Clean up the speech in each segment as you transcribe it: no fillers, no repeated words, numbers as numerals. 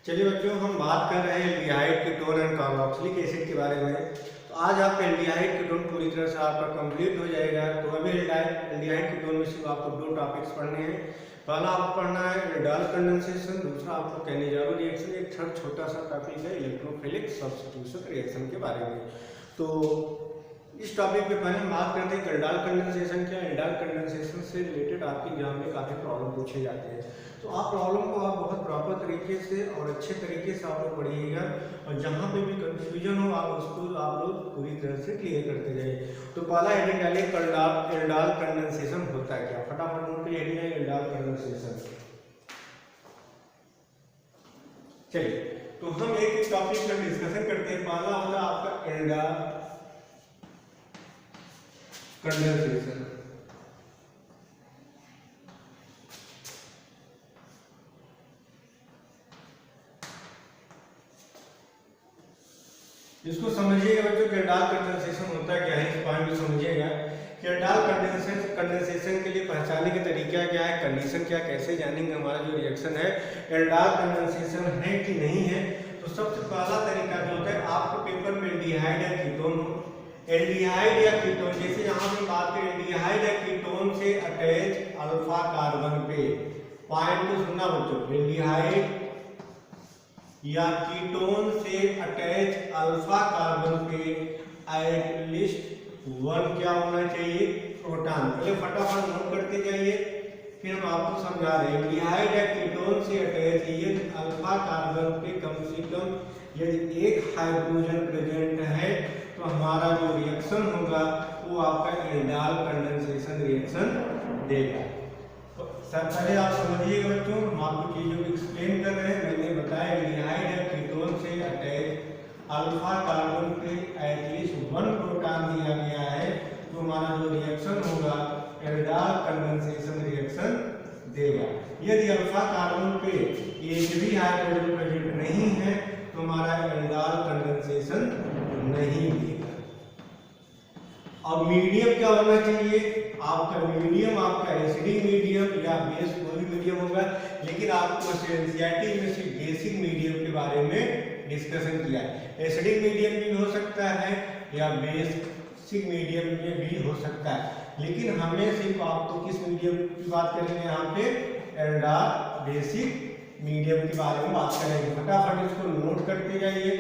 चलिए बच्चों, हम बात कर रहे हैं aldehyde ketone and carboxylic acid के बारे में। तो आज आपका एल्डिहाइड कीटोन पूरी तरह से आपका कंप्लीट हो जाएगा। तो अभी एल्डिहाइड कीटोन में सिर्फ आपको दो टॉपिक्स पढ़ने हैं। पहला आपको पढ़ना है एल्डिहाइड कंडेंसेशन, दूसरा आपको कैनिजारो रिएक्शन, एक थर्ड छोटा सा टॉपिक है इलेक्ट्रोफिलिक सब्स्टिट्यूशन रिएक्शन के बारे में। तो इस टॉपिक पे पहले हम बात करते हैं एल्डिहाइड कंडेंसेशन क्या है। एल्डिहाइड कंडेंसेशन से रिलेटेड आपके एग्जाम में काफ़ी प्रॉब्लम पूछे जाते हैं। तो आप प्रॉब्लम को आप बहुत प्रॉपर तरीके से और अच्छे तरीके से आप लोग पढ़िएगा, और जहाँ पे भी कंफ्यूजन हो आप उसको आप लोग पूरी तरह से क्लियर करते जाइए। तो पहला हेडिंग डालिए एल्डिहाइड कंडेंसेशन होता है क्या। फटाफट नोट करिए हेडिंग है एल्डिहाइड कंडेंसेशन। चलिए, तो हम एक टॉपिक पर डिस्कशन करते हैं। पहला होता है आपका एल्डिहाइड कंडेंसेशन। इसको समझिएगा बच्चों कि एल्डिहाइड कंडेंसेशन होता क्या है। इस पॉइंट को समझिएगा कि एल्डिहाइड कंडेंसेशन के लिए पहचानने के तरीका क्या है, कंडीशन क्या, कैसे जानेंगे हमारा जो रिएक्शन है एल्डिहाइड कंडेंसेशन है कि नहीं है। तो सबसे पहला तरीका जो होता है, आपको पेपर में एल्डिहाइड या कीटोन हो, एल्डिहाइड या कीटोन, जैसे यहाँ पे बात करें एल्डिहाइड या कीटोन से अटैच अल्फा कार्बन पे, पॉइंट को सुनना बच्चों, एल्डिहाइड या कीटोन से अटैच अल्फा कार्बन पे एटलीस्ट वन क्या होना चाहिए, प्रोटॉन। पहले फटाफट नोट करते जाइए, फिर हम आपको समझा रहे हैं। एल्डिहाइड या कीटोन से अटैच यदि अल्फा कार्बन पे कम से कम यदि एक हाइड्रोजन प्रेजेंट है तो हमारा जो रिएक्शन होगा वो आपका एल्डिहाइड कंडेंसेशन रिएक्शन देगा। तो सर पहले आप समझिएगा बच्चों, हम आपको चीजों को एक्सप्लेन कर रहे हैं। मैंने बताया एल्डिहाइड या कीटोन से अटैच अल्फा कार्बन पे एटलीस्ट वन प्रोटॉन दिया गया है तो हमारा जो रिएक्शन होगा एल्डिहाइड कंडेंसेशन रिएक्शन देगा। यदि अल्फा कार्बन पे एक भी हाइड्रोजन प्रेजेंट नहीं है तो हमारा एल्डिहाइड कंडेंसेशन नहीं देगा। अब मीडियम क्या होना चाहिए आपका, मीडियम आपका एसिडिक मीडियम या बेस कोई भी मीडियम होगा, लेकिन आपको एनसीईआरटी में सिर्फ बेसिक मीडियम के बारे में डिस्कशन किया है। एसिडिक मीडियम भी हो सकता है या बेसिक मीडियम में भी हो सकता है, लेकिन हमें सिर्फ आपको किस मीडियम की बात करेंगे, यहाँ पे एल्डिहाइड बेसिक मीडियम के बारे में बात करेंगे। फटाफट इसको नोट करते जाइए,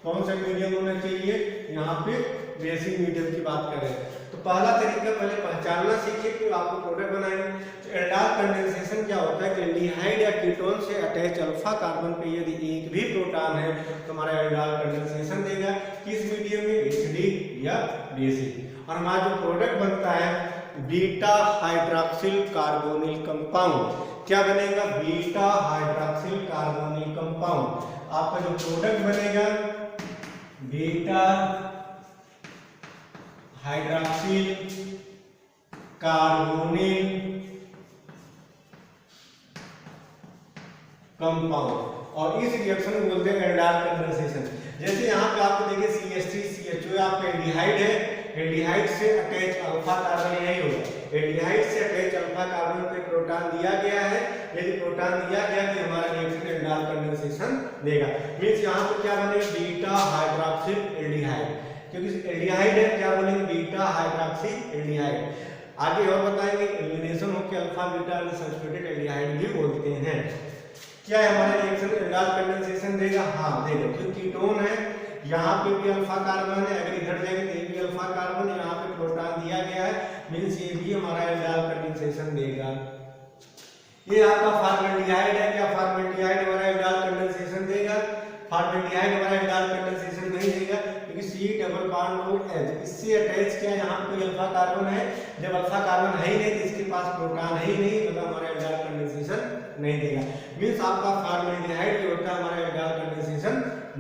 कौन सा मीडियम होना चाहिए, यहाँ पे बेसिक मीडियम की बात करें। तो पहला तरीका पहले पहचानना सीखिए कि आपको प्रोडक्ट बनाएंगे। तो एल्डिहाइड कंडेंसेशन क्या होता है कि एल्डिहाइड या कीटोन से अटैच अल्फा कार्बन पे यदि एक भी प्रोटॉन है तो हमारा एल्डिहाइड कंडेंसेशन देगा। किस मीडियम में, एसिडिक या बेसिक। और हमारा जो प्रोडक्ट बनता है बीटा हाइड्रॉक्सिल कार्बोनिल कंपाउंड, क्या बनेगा, बीटा हाइड्रॉक्सिल कार्बोनिल कंपाउंड। आपका जो प्रोडक्ट बनेगा बीटा हाइड्रॉक्सिल कार्बोनिल कंपाउंड, और इस रिएक्शन को बोलते हैं एल्डिहाइड कंडेंसेशन। जैसे यहाँ पे आपको देखिए CH3CHO आपका एल्डिहाइड है, एल्डिहाइड से अटैच अल्फा कार्बन यही होगा। एल्डिहाइड से अटैच अल्फा कार्बन पे प्रोटॉन दिया गया है, यदि प्रोटॉन दिया गया तो हमारा रिएक्शन एल्डिहाइड कंडेंसेशन देगा। मींस यहाँ पे क्या बनेगा, बीटा हाइड्रॉक्सिल एल्डिहाइड, क्योंकि एल्डिहाइड है क्या बोलेंगे, बीटा हाइड्रॉक्सी एल्डिहाइड। आगे और बताएंगे एलिमिनेशन होकर अल्फा बीटा अनसैचुरेटेड एल्डिहाइड भी बोलते हैं। क्या है हमारा रिएक्शन एल्डिहाइड कंडेंसेशन देगा, हाँ देगा, क्योंकि कीटोन है, यहाँ पे भी अल्फा कार्बन है, अगर इधर जाएंगे तो ये भी अल्फा कार्बन, यहाँ पे प्रोटॉन दिया गया है, मींस ये भी हमारा एल्डिहाइड कंडेंसेशन देगा। ये आपका फॉर्मल्डिहाइड है, क्या फॉर्मल्डिहाइड हमारा एल्डिहाइड कंडेंसेशन देगा, फॉर्मल्डिहाइड हमारा एल्डिहाइड कंडेंसेशन नहीं देगा, क्योंकि C डबल बॉन्ड और H इससे अटैच क्या, यहाँ पे अल्फा कार्बन है, जब अल्फा कार्बन है ही नहीं तो इसके पास प्रोटॉन है ही नहीं, मतलब हमारा एल्डिहाइड कंडेंसेशन नहीं देगा। मींस आपका फॉर्मल्डिहाइड जो होता है हमारा एल्डिहाइड कंडेंसेशन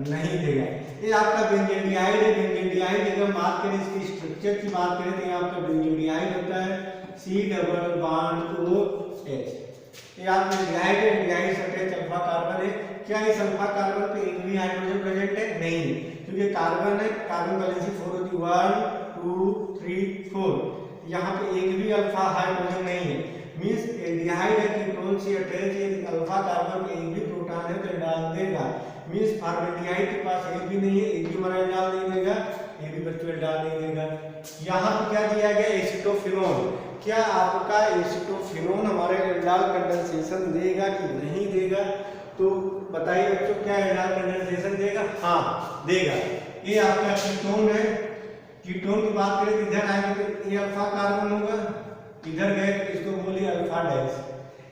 नहीं देगा। ये आपका बेंजीनडिहाइड है, बेंजीनडिहाइड की हम बात करें, इसकी स्ट्रक्चर की बात करें तो ये आपका बेंजीनडिहाइड होता है C डबल बॉन्ड OH। ये आपका एल्डिहाइड है, एल्डिहाइड से अटैच अल्फा कार्बन है। क्या इस अल्फा कार्बन पे एक भी हाइड्रोजन प्रेजेंट है, नहीं, क्योंकि कार्बन है, कार्बन वैलेंसी 4 होती है, 1 2 3 4, यहाँ पे एक भी अल्फा हाइड्रोजन नहीं है। मींस एल्डिहाइड है कीटोन से अटैच यदि अल्फा कार्बन पे एक भी प्रोटॉन है तो डाल देगा। मींस फॉर्मेल्डिहाइड के पास एक भी नहीं है, एक भी हमारा एल्डाल नहीं देगा, ये भी बच्चों एल्डाल नहीं देगा। यहाँ पे क्या दिया गया, एसीटोफिनोन। क्या आपका एसीटोफिनोन हमारे एल्डाल कंडेंसेशन देगा कि नहीं देगा? तो बताइए बच्चों, क्या एल्डाल कंडेंसेशन देगा? हाँ देगा। ये आपका कीटोन है, कीटोन की बात करें तो इधर आएंगे तो ये अल्फा कार्बन होगा, इधर गए तो इसको बोलिए अल्फा डैश।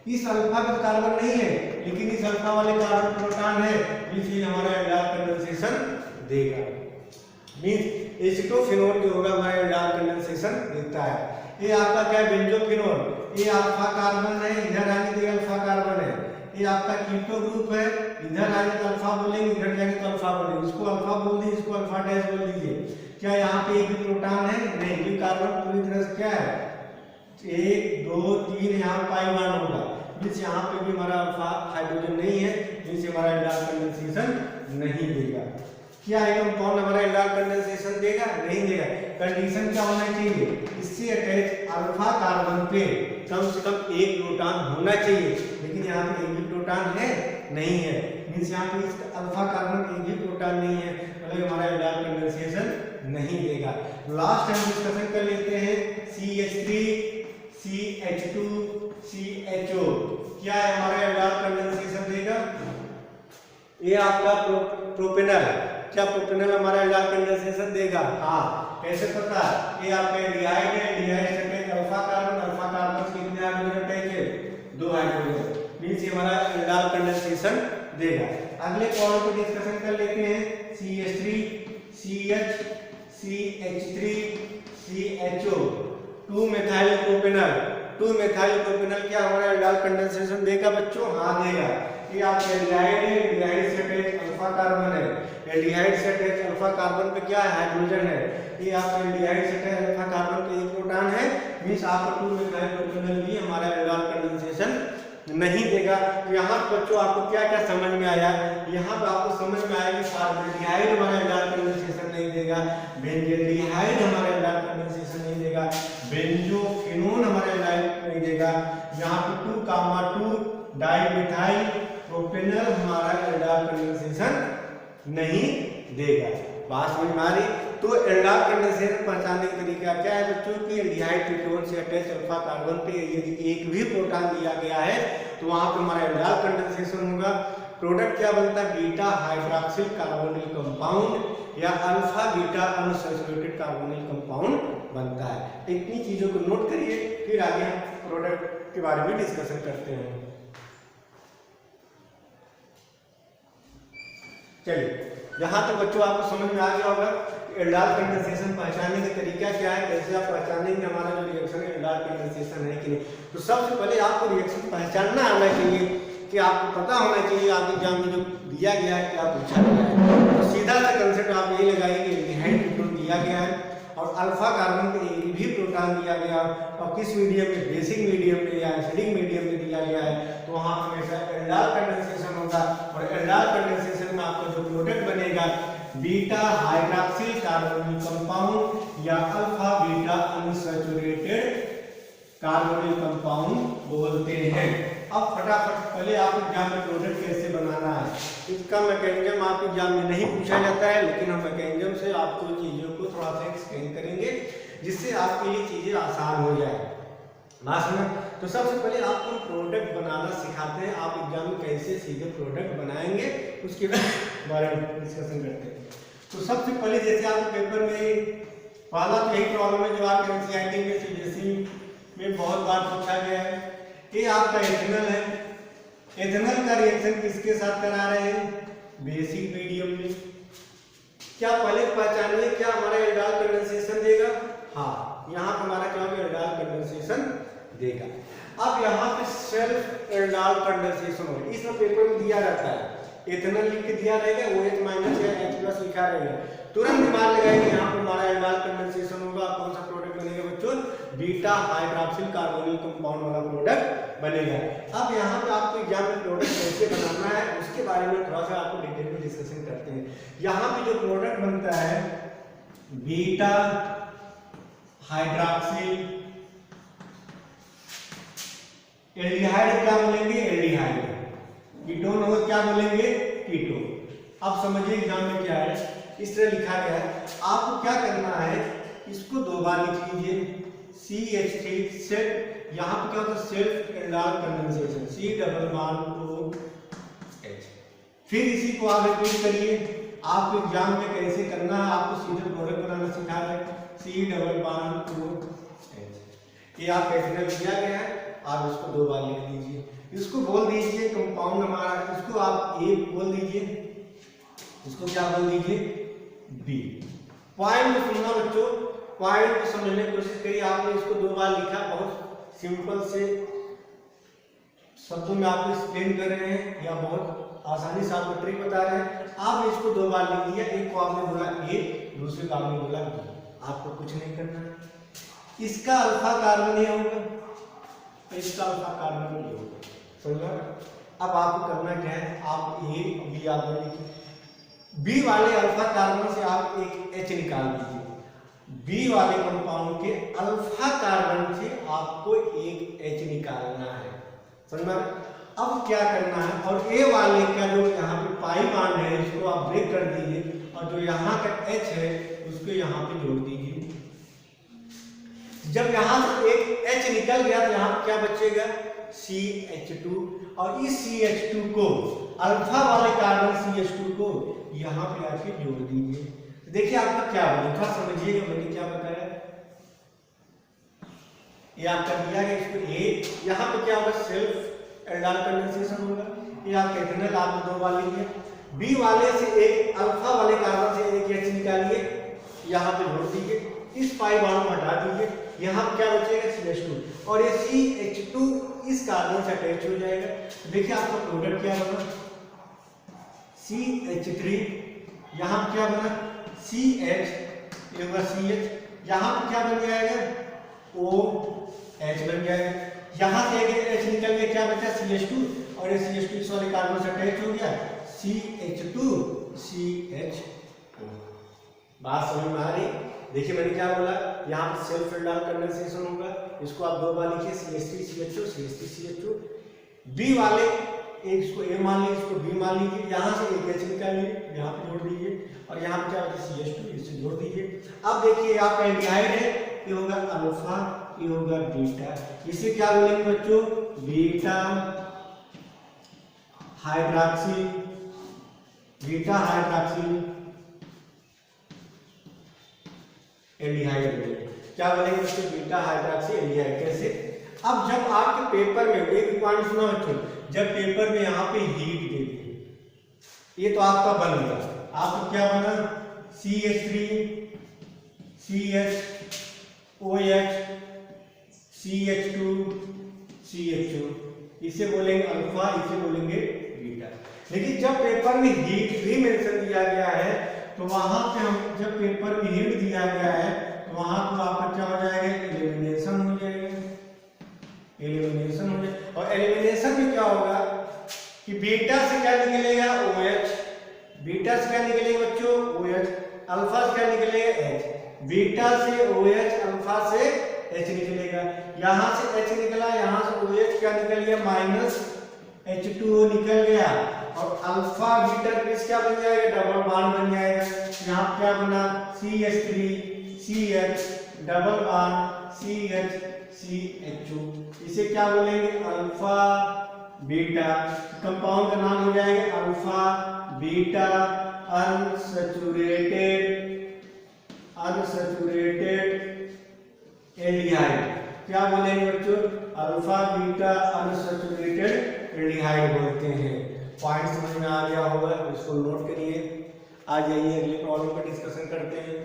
इस अल्फा का कार्बन नहीं है, लेकिन इस अल्फा वाले कार्बन प्रोटॉन है, इसलिए हमारा एल्डाल कंडेंसेशन देगा। मींस एसीटोफिनोन जो होगा हमारा एल्डाल कंडेंसेशन देता है। ये आपका क्या है, बेंजोफिनोन, ये अल्फा कार्बन है, इधर आएंगे तो ये अल्फा कार्बन है। ये आपका कीटो ग्रुप है, इधर आएंगे तो अल्फा बोलेंगे, इधर जाएंगे तो अल्फा बोलेंगे, इसको अल्फा बोल दीजिए, इसको अल्फा डैश बोल दीजिए। क्या यहाँ पे एक भी प्रोटॉन है? नहीं, ये कार्बन पूरी तरह से क्या है, 1 2 3 यहाँ पाई वन होगा, मींस यहाँ पे भी हमारा अल्फा हाइड्रोजन नहीं है, मींस हमारा एल्डाल कंडेंसेशन नहीं देगा। क्या है कंपाउंड हमारा एल्डाल कंडेंसेशन देगा? नहीं देगा। कंडीशन क्या होना चाहिए, इससे अटैच अल्फा कार्बन पे कम से कम एक प्रोटॉन होना चाहिए, लेकिन यहाँ पे एक भी प्रोटॉन है नहीं है, मींस यहाँ पे इस अल्फा कार्बन एक भी प्रोटॉन नहीं है, मतलब हमारा एल्डाल कंडेंसेशन नहीं देगा। लास्ट हम डिस्कशन कर लेते हैं CH3 CH2 CHO। क्या है हमारा एल्डाल कंडेंसेशन देगा? ये आपका प्रोपेनल, क्या प्रोपेनल हमारा एल्डाल कंडेंसेशन देगा? हाँ, कैसे पता? ये आपका एल्डिहाइड है, एल्डिहाइड से attach alpha carbon, alpha carbon से कितने हाइड्रोजन अटैच है? 2 हाइड्रोजन, मींस ये हमारा एल्डाल कंडेंसेशन देगा। अगले पॉइंट को डिस्कशन कर लेते हैं CH3 CH CH3 CHO 2 methyl propanal. 2 methyl propanal क्या हमारा एल्डाल कंडेंसेशन देगा बच्चों? हाँ देगा। ये आपका एल्डिहाइड है, एल्डिहाइड से अटैच अल्फा कार्बन है, एल्डिहाइड से अटैच अल्फा कार्बन पे क्या है, हाइड्रोजन है। ये आपका एल्डिहाइड से अटैच अल्फा कार्बन पे एक प्रोटॉन है, मींस आपका 2 मेथाइल प्रोपेनल भी हमारा एल्डाल कंडेंसेशन नहीं देगा। तो यहाँ बच्चों आपको क्या क्या समझ में आया? यहाँ पे आपको समझ में आया कि फॉर्मेल्डिहाइड हमारा एल्डाल कंडेंसेशन नहीं देगा, बेंजल्डिहाइड हमारा एल्डाल कंडेंसेशन नहीं देगा, बेंजोफिनोन हमारा एल्डाल नहीं देगा, यहाँ पे 2 डाइमेथाइल प्रोपेनल हमारा एल्डाल कंडेंसेशन नहीं देगा। बात समझ में आ रही? तो एल्डाल कंडेंसेशन पहचानने का तरीका क्या है बच्चों की, एल्डिहाइड कीटोन से अटैच अल्फा कार्बन पे यदि एक भी प्रोटॉन दिया गया है तो वहां पे हमारा एल्डाल कंडेंसेशन होगा। प्रोडक्ट क्या बनता है, बीटा हाइड्रॉक्सिल कार्बोनिल कंपाउंड या alpha beta unsaturated carbonyl compound बनता है। इतनी चीजों को नोट करिए, फिर आगे प्रोडक्ट के बारे में डिस्कशन करते हैं। चलिए, यहाँ तक बच्चों आपको समझ में आ गया होगा एल्डाल कंडेंसेशन पहचानने का तरीका क्या है, कैसे आप पहचानेंगे हमारा जो रिएक्शन है एल्डाल कंडेंसेशन है कि नहीं। तो सबसे पहले आपको रिएक्शन पहचानना आना चाहिए, कि आपको पता होना चाहिए आपके एग्जाम में जो दिया गया है क्या पूछा गया है। तो सीधा सा कंसेप्ट आप ये लगाइए कि एल्डिहाइड कीटोन दिया गया है और अल्फा कार्बन पे एक भी प्रोटॉन दिया गया और किस मीडियम में, बेसिक मीडियम में या एसिडिक मीडियम में दिया गया है, तो वहाँ हमेशा एल्डाल कंडेंसेशन होगा। और एल्डाल कंडेंसेशन में आपका जो प्रोडक्ट बनेगा बीटा हाइड्रॉक्सिल कार्बोनिल कंपाउंड या alpha beta unsaturated carbonyl compound बोलते हैं। अब फटाफट पहले आप एग्जाम में प्रोडक्ट कैसे बनाना है, इसका मैकेनिज्म आपके एग्जाम में नहीं पूछा जाता है, लेकिन हम मैकेनिज्म से आपको चीज़ों को थोड़ा सा एक्सप्लेन करेंगे जिससे आपके लिए चीज़ें आसान हो जाए। बात समझ? तो सबसे पहले आपको प्रोडक्ट बनाना सिखाते हैं, आप एग्जाम में कैसे सीधे प्रोडक्ट बनाएंगे उसके बारे में डिस्कशन करते हैं। तो सबसे पहले जैसे आप पेपर में पहला तो यही प्रॉब्लम है जो आपके एनसीईआरटी में सीबीएसई में बहुत बार पूछा गया है। ये आपका एथेनल है, एथेनल का रिएक्शन किसके साथ करा रहे हैं, बेसिक मीडियम में। क्या पहले पहचानिए क्या हमारा एल्डाल कंडेंसेशन देगा? हाँ, यहाँ पर हमारा क्या होगा, एल्डाल कंडेंसेशन देगा। अब यहाँ पे सेल्फ एल्डाल कंडेंसेशन होगा, इसमें पेपर में दिया रहता है एथेनल लिख के दिया रहेगा, OH माइनस या H+ लिखा रहेगा, तुरंत दिमाग लगाएंगे यहाँ पर हमारा एल्डाल कंडेंसेशन होगा। कौन सा प्रोडक्ट बनेगा बच्चों, बीटा हाइड्रॉक्सिल कार्बोनिल कंपाउंड वाला प्रोडक्ट बनेगा। अब यहाँ पे आपको एग्जाम में प्रोडक्ट कैसे बनाना है उसके बारे में थोड़ा सा आपको डिटेल में डिस्कशन करते हैं। यहाँ पे जो प्रोडक्ट बनता है बीटा हाइड्रॉक्सिल एल्डिहाइड, क्या बोलेंगे एल्डिहाइड, कीटोन होगा क्या बोलेंगे कीटोन। अब समझिए एग्जाम में क्या है, इस तरह लिखा गया है। आपको क्या करना है, इसको 2 बार लिख लीजिए CH3 सेट, यहाँ पे क्या होता है self aldol condensation C double bond to H। फिर इसी को आप रिपीट करिए। आपको एग्जाम में कैसे करना है, आपको सीधे प्रोडक्ट बनाना सिखा रहे हैं C double bond to H। ये आप कैसे दिया गया है, आप इसको 2 बार लिख लीजिए। इसको बोल दीजिए कंपाउंड हमारा, इसको आप A बोल दीजिए, इसको क्या बोल दीजिए B। पॉइंट को सुनना बच्चों, पॉइंट को समझने की कोशिश करिए। आपने इसको 2 बार लिखा, बहुत सिंपल से शब्दों में आपको एक्सप्लेन कर रहे हैं या बहुत आसानी से आपको ट्रिक बता रहे हैं। आपने इसको 2 बार लिख दिया, एक को आपने बोला A, दूसरे को आपने बोला B। आपको कुछ नहीं करना है, इसका अल्फा कार्बन ये होगा, इसका अल्फा कार्बन ये होगा, समझा। अब आपको करना क्या है, आप A B आप लिखिए, B वाले अल्फा कार्बन से आप एक H निकाल दीजिए, B वाले कंपाउंड के अल्फा कार्बन से आपको एक H निकालना है, समझा। अब क्या करना है, और A वाले का जो यहाँ पे पाई बॉन्ड है इसको आप ब्रेक कर दीजिए, और जो यहाँ का H है उसको यहाँ पे जोड़ दीजिए। जब यहाँ से एक H निकल गया तो यहाँ पे क्या बचेगा CH2, और इस CH2 को अल्फा वाले कार्बन CH2 को यहाँ पे आके जोड़ दीजिए। देखिए आपका क्या बना, थोड़ा समझिएगा मैंने क्या बताया। ये आपका दिया गया, इसको A, यहाँ पे क्या होगा सेल्फ एल्डाल कंडेंसेशन होगा, ये आप एथेनॉल आपने 2 बार लिखिए। B वाले से एक अल्फा वाले कार्बन से एक H निकालिए, यहाँ पे जोड़ दीजिए, इस पाई बॉन्ड को हटा दीजिए, यहाँ पे क्या बचेगा CH2, और ये CH2 इस कार्बन से अटैच हो जाएगा। देखिए आपका प्रोडक्ट क्या बना CH3, यहाँ पे क्या बना CH, ये होगा CH, यहाँ पे क्या बन जाएगा OH बन जाएगा। यहाँ से एक H निकल गया, क्या बचा CH2, और ये CH2 इस वाले कार्बन से अटैच हो गया, CH2 CHO। बात समझ में आ रही। देखिए मैंने क्या बोला, यहाँ पे सेल्फ एल्डाल कंडेंसेशन होगा, इसको आप 2 बार लिखिए CH3 CHO CH3 CHO। B वाले एक इसको A मान लीजिए, इसको B मान लीजिए, यहाँ से एक H निकालिए, यहाँ पे जोड़ दीजिए, और यहाँ पे क्या होता है CH2, इसे जोड़ दीजिए। अब देखिए आपका एल्डिहाइड है, ये होगा अल्फा, ये होगा बीटा, इसे क्या बोलेंगे बच्चों beta hydroxy, beta hydroxy aldehyde, क्या बोलेंगे बच्चों बीटा हाइड्रॉक्सी एल्डिहाइड। कैसे, अब जब आपके पेपर में एक पॉइंट सुना बच्चों, जब पेपर में यहाँ पे हीट दे दी, ये तो आपका बन गया, आपका क्या बना CH3 CHOH CH2 CHO, इसे बोलेंगे अल्फा, इसे बोलेंगे बीटा। लेकिन जब पेपर में हीट भी मेंशन दिया गया है तो वहां पे हम, जब पेपर में हीट दिया गया है तो वहां तो आपका क्या हो जाएगा एलिमिनेशन हो जाएगा, एलिमिनेशन हो जाएगा। और एलिमिनेशन में क्या होगा कि बीटा से क्या निकलेगा OH, बीटा से क्या निकलेगा बच्चों OH, अल्फा से क्या निकलेगा H, बीटा से OH अल्फा से H निकलेगा, यहाँ से H निकला, यहाँ से OH क्या निकल गया माइनस H2O निकल गया, और अल्फा बीटा बेस क्या बन जाएगा डबल बॉन्ड बन जाएगा। यहाँ क्या बना CH3 CH double bond CH CHO, इसे क्या बोलेंगे अल्फा बीटा, कंपाउंड का नाम हो जाएगा अल्फा बीटा अनसैचुरेटेड एल्डिहाइड। क्या बोलेंगे बच्चों अल्फा बीटा अनसैचुरेटेड एल्डिहाइड बोलते हैं। पॉइंट समझ में आ गया होगा, इसको नोट करिए। आ जाइए अगले प्रॉब्लम पर डिस्कशन करते हैं।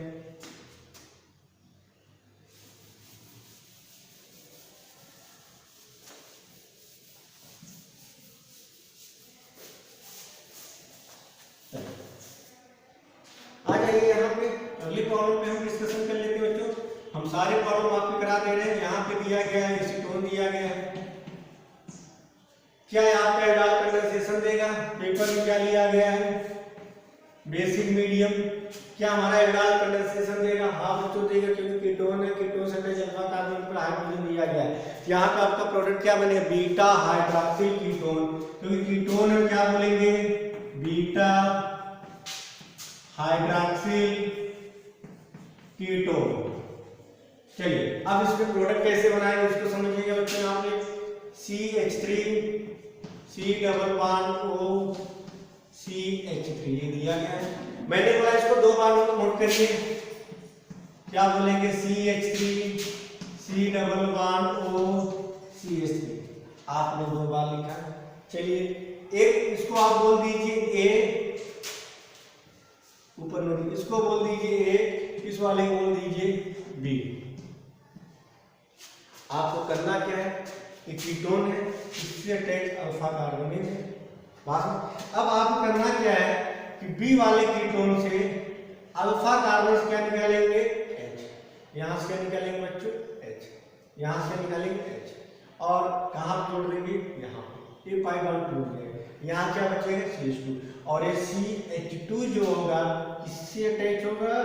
आ जाइए यहाँ पे अगली प्रॉब्लम पे हम डिस्कशन कर लेते हैं बच्चों। हम सारे प्रॉब्लम आपको करा दे रहे हैं। यहाँ पे दिया गया है एसीटोन दिया गया है, क्या है आपका एल्डाल कंडेंसेशन देगा, पेपर में क्या लिया गया है बेसिक मीडियम, क्या हमारा एल्डाल कंडेंसेशन देगा, हाँ बच्चों देगा, क्योंकि कीटोन है, कीटोन से अल्फा कार्बन पर हाइड्रोजन दिया गया है। यहाँ पे आपका प्रोडक्ट क्या बनेगा बीटा हाइड्रॉक्सिल कीटोन, क्योंकि कीटोन हम क्या बोलेंगे बीटा चलिए अब इसमें प्रोडक्ट कैसे बनाएंगे इसको समझिएगा बच्चों। यहाँ पे CH3 C double bond O CH3 ये दिया गया है। मैंने बोला इसको दो बार नोट करिए, क्या बोलेंगे CH3 C double bond O CH3, आपने दो बार लिखा। चलिए एक इसको आप बोल दीजिए A, ऊपर नोट, इसको बोल दीजिए A, इस वाले को बोल दीजिए B। आपको करना क्या है, एक कीटोन है इससे अटैच अल्फा कार्बोनिल है। अब आपको करना क्या है कि बी वाले कीटोन से अल्फा कार्बन से क्या निकालेंगे H, यहां से क्या निकालेंगे बच्चों H, यहां से निकालेंगे H, और कहां जोड़ देंगे यहाँ, ये पाई बॉन्ड टूट जाएगा, यहाँ क्या बचेगा CH2, और ये CH2 जो होगा किससे अटैच होगा,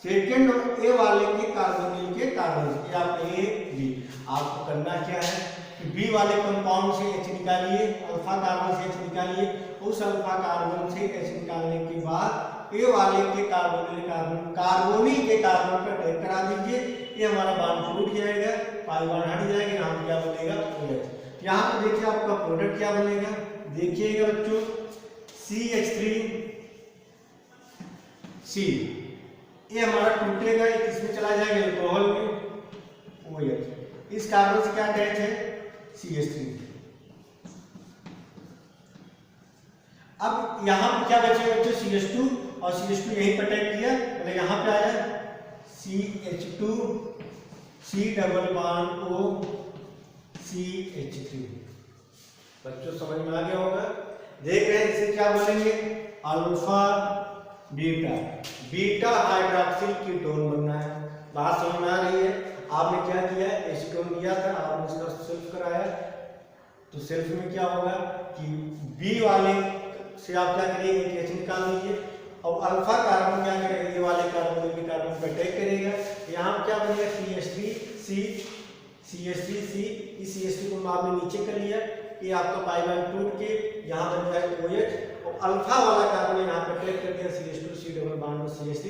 सेकेंड ए वाले के कार्बोनिल के कार्बन से, या A B। आपको करना क्या है कि बी वाले कंपाउंड से H निकालिए, अल्फा कार्बन से H निकालिए, उस अल्फा कार्बन से H निकालने के बाद ए वाले के कार्बोनिल के कार्बन पर अटैच करा दीजिए, ये हमारा बॉन्ड टूट जाएगा, पाई बॉन्ड हट जाएगा, यहाँ क्या बनेगा OH। यहाँ पे देखिए आपका प्रोडक्ट क्या बनेगा, देखिएगा बच्चों CH3 C, ये हमारा टूटेगा, ये किसमें चला जाएगा अल्कोहल में OH, इस कार्बन से क्या अटैच है CH3। अब यहां पे क्या बचेगा बच्चों CH2, और CH2 यहीं पर अटैच किया, मतलब यहां पे आया CH2 C double bond O CH3। बच्चों समझ में आ गया होगा, देख रहे हैं इसे क्या बोलेंगे alpha beta, beta hydroxyl ketone बनना है। बात समझ में आ रही है। आपने क्या किया, एसीटोन दिया था, आपने इसका सेल्फ कराया, तो सेल्फ में क्या होगा कि बी वाले से आप क्या करिएगा कि H निकाल लीजिए, और अल्फा कार्बन क्या करेगा, ये वाले कार्बन के कार्बन पर अटैक करेगा, यहाँ क्या बनेगा CH3 C, इस CH3 को आपने नीचे कर लिया, ये आपका पाई बॉन्ड टूट के यहाँ बन जाएगा OH, और अल्फा वाला कार्बन यहाँ पे अटैक कर दिया CH2 C double bond CH3,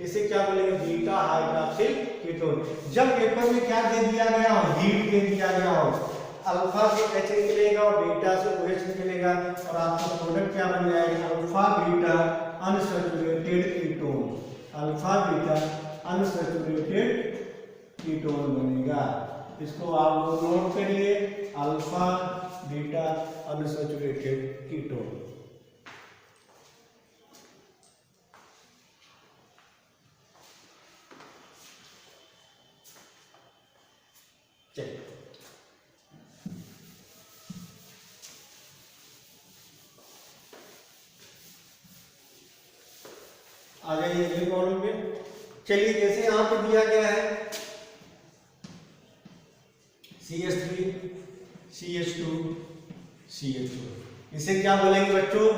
इसे क्या बोलेंगे बीटा हाइड्रॉक्सिल कीटोन। जब पेपर में क्या दे दिया गया हो, हीट दे दिया गया हो, अल्फा से H निकलेगा और बीटा से OH निकलेगा, और आपका प्रोडक्ट क्या बन जाएगा alpha beta unsaturated ketone, alpha beta unsaturated ketone बनेगा। इसको आप लोग नोट करिए, अल्फा बीटा अनसैचुरेटेड कीटोन। चलिए आ जाइए अगले मॉडल में। चलिए जैसे यहां पे दिया गया है CH3 CH2 CH2, इसे क्या बोलेंगे बच्चों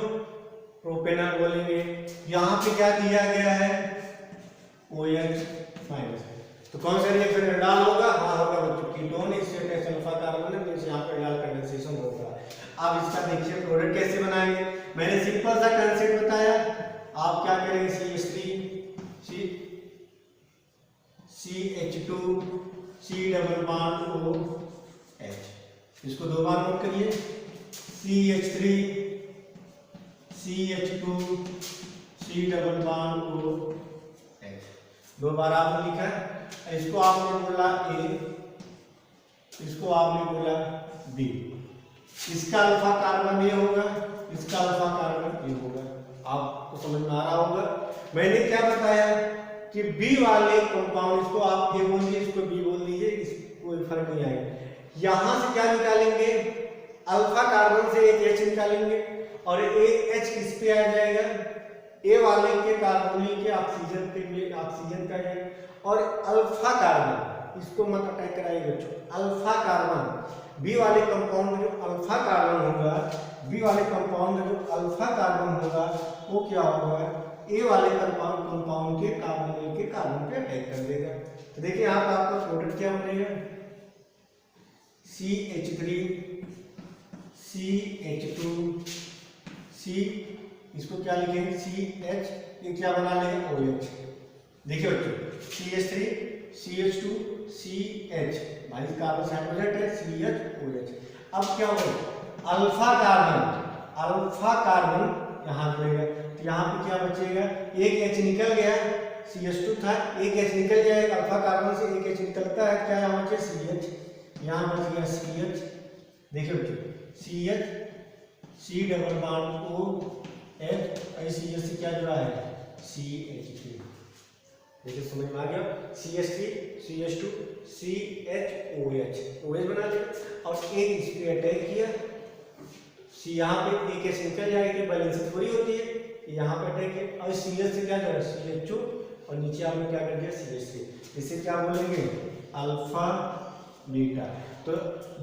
प्रोपेनॉल बोलेंगे। यहाँ पे क्या दिया गया है OH माइनस, तो कौन सा रिएक्शन एल्डाल होगा, हाँ होगा बच्चों कीटोन, इससे अटैच अल्फा कार्बन है, यहाँ पे एल्डाल कंडेंसेशन होगा। अब इसका देखिए प्रोडक्ट कैसे बनाएंगे, मैंने सिंपल सा कंसेप्ट बताया। आप क्या करेंगे CH3 CH2 C double bond OH, इसको दो बार नोट करिए CH3 CH2 C double bond OH, दो बार आपने लिखा है। इसको आपने बोला A, इसको आपने बोला B, इसका अल्फा कार्बन ये होगा, इसका अल्फा कार्बन ये होगा। आपको समझ में आ रहा होगा। मैंने क्या बताया कि बी वाले कंपाउंड, इसको आप ए बोल दीजिए, इसको बी बोल दीजिए, कोई फर्क नहीं आएगा। यहां से क्या निकालेंगे अल्फा कार्बन से एक H निकालेंगे, और एक H किस पे आ जाएगा ए वाले के कार्बोनिल के ऑक्सीजन पे, ऑक्सीजन का है, और अल्फा कार्बन इसको मत अटैक कराइए बच्चों, अल्फा कार्बन बी वाले कंपाउंड में जो अल्फा कार्बन होगा, बी वाले कंपाउंड में जो अल्फा कार्बन होगा वो क्या होगा ए वाले कंपाउंड के कार्बोनिल के कार्बन पे अटैक कर देगा। तो देखिए यहाँ पर आपका प्रोडक्ट क्या बनेगा CH3 CH2 C, इसको क्या लिखेंगे CH, ये क्या बना लेंगे OH। देखिए बच्चों CH3 CH2 CH, भाई कार्बन हाइड्रोजन है CHOH। अब क्या होगा अल्फा कार्बन यहाँ जुड़ेगा, तो यहाँ पे क्या बचेगा, एक H निकल गया, CH2 था, एक H निकल जाएगा, अल्फा कार्बन से एक H निकलता है, क्या यहाँ बचे CH, यहाँ बच गया CH। देखिए बच्चों CH, C double bond OH, CH से क्या जुड़ा है CH3। देखिए समझ में आ गया, CH3 CH2 CHOH, OH बना लिया और एक इस पे अटैक किया, यहाँ पे एक ऐसे निकल जाएगी, बैलेंस थोड़ी होती है, यहाँ पे अटैक किया और CH से क्या जुड़ा CH2 और नीचे आपने क्या कर दिया CH3। इसे क्या बोलेंगे अल्फा बीटा, तो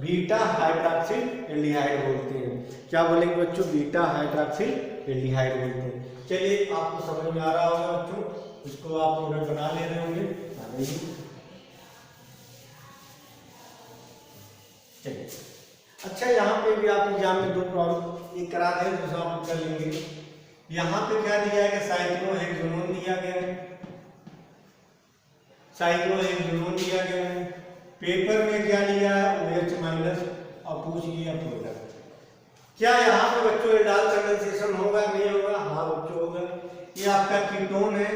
बीटा हाइड्रॉक्सिल एल्डिहाइड बोलते हैं। क्या बोलेंगे बच्चों बीटा हाइड्रॉक्सिल एल्डिहाइड बोलते हैं। चलिए आपको समझ में आ रहा होगा बच्चों, इसको आप प्रोडक्ट बना ले रहे होंगे। चलिए अच्छा, यहाँ पे भी आप एग्जाम में दो प्रॉब्लम एक करा दें, दूसरा आप कर लेंगे। यहाँ पे क्या दिया है, साइक्लोहेक्सोनोन दिया गया है, साइक्लोहेक्सोनोन दिया गया है। पेपर में क्या लिया है OH माइनस और पूछ लिया प्रोडक्ट। क्या यहाँ पे बच्चों एल्डाल कंडेंसेशन होगा नहीं होगा? हाँ बच्चों होगा। ये आपका कीटोन है,